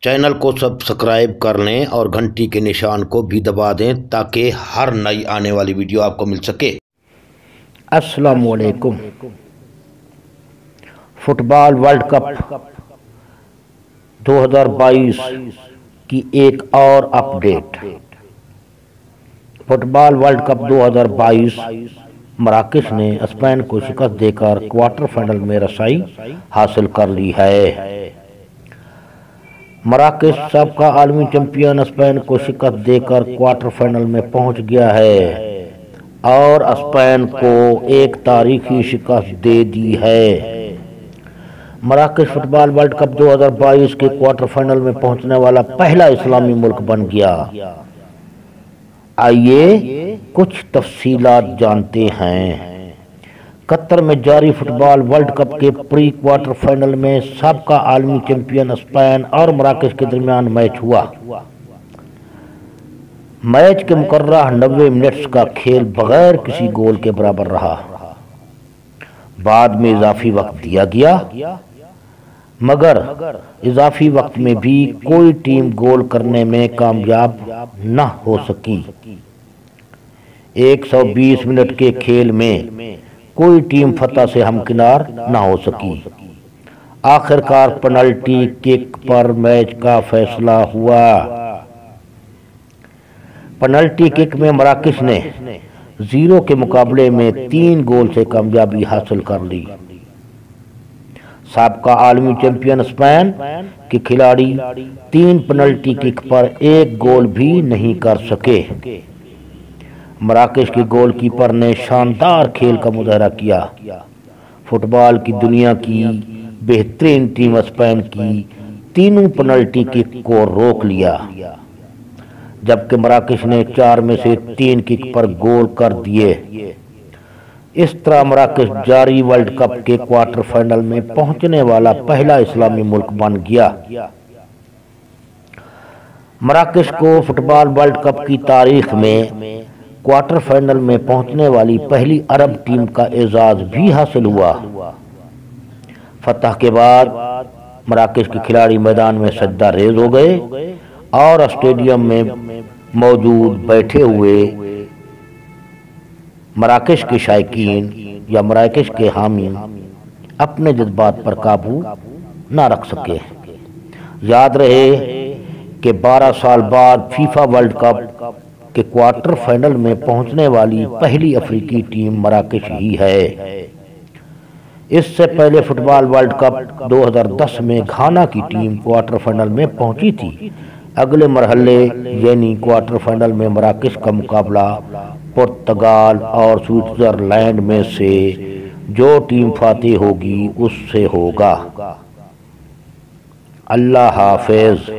Channel को subscribe कर लें और घंटी के निशान को भी दबा दें ताकि हर नई आने वाली वीडियो आपको मिल सके। अस्सलामु अलैकुम। फुटबॉल वर्ल्ड कप 2022 की एक और अपडेट। फुटबॉल वर्ल्ड कप 2022 मराकश ने स्पेन को शिकस्त देकर क्वार्टर फाइनल में रसाई हासिल कर ली है। मराकश सबका आलमी चैंपियन स्पेन को शिकस्त देकर क्वार्टर फाइनल में पहुंच गया है और स्पेन को एक तारीखी शिकस्त दे दी है। मराकश फुटबॉल वर्ल्ड कप 2022 के क्वार्टर फाइनल में पहुंचने वाला पहला इस्लामी मुल्क बन गया। आइए कुछ तफसीलात जानते हैं। कतर में जारी फुटबॉल वर्ल्ड कप के प्री क्वार्टर फाइनल में सबका आलमी चैंपियन स्पेन और मराकश के दरमियान मैच हुआ। मैच के मुकर्ररा 90 मिनट्स का खेल बगैर किसी गोल के बराबर रहा। बाद में इजाफी वक्त दिया गया, मगर इजाफी वक्त में भी कोई टीम गोल करने में कामयाब न हो सकी। 120 मिनट के खेल में कोई टीम फतह से हमकिनार न हो सकी। आखिरकार पेनल्टी किक पर मैच का फैसला हुआ। पेनल्टी किक में मराकश ने 0 के मुकाबले में 3 गोल से कामयाबी हासिल कर ली। साबका आलमी चैंपियन स्पेन के खिलाड़ी 3 पेनल्टी किक पर 1 गोल भी नहीं कर सके। मराकश के गोलकीपर ने शानदार खेल का मुजाहरा किया। फुटबॉल की दुनिया की बेहतरीन टीम स्पेन की तीनों पेनल्टी किक को रोक लिया, जबकि मराकश ने 4 में से 3 किक पर गोल कर दिए। इस तरह मराकश जारी वर्ल्ड कप के क्वार्टर फाइनल में पहुंचने वाला पहला इस्लामी मुल्क बन गया। मराकश को फुटबॉल वर्ल्ड कप की तारीख में क्वार्टर फाइनल में पहुंचने वाली पहली अरब टीम का एजाज भी हासिल हुआ। फतह के बाद मराकश के खिलाड़ी मैदान में सजदा रेज हो गए और स्टेडियम में मौजूद बैठे हुए मराकश के शायकीन या मराकश के हामी अपने जज्बात पर काबू न रख सके। याद रहे कि 12 साल बाद फीफा वर्ल्ड कप के क्वार्टर फाइनल में पहुंचने वाली पहली अफ्रीकी टीम मराकश ही है। इससे पहले फुटबॉल वर्ल्ड कप 2010 में घाना की टीम क्वार्टर फाइनल में पहुंची थी। अगले मरहले यानी क्वार्टर फाइनल में मराकश का मुकाबला पुर्तगाल और स्विट्जरलैंड में से जो टीम फातेह होगी उससे होगा। अल्लाह हाफिज।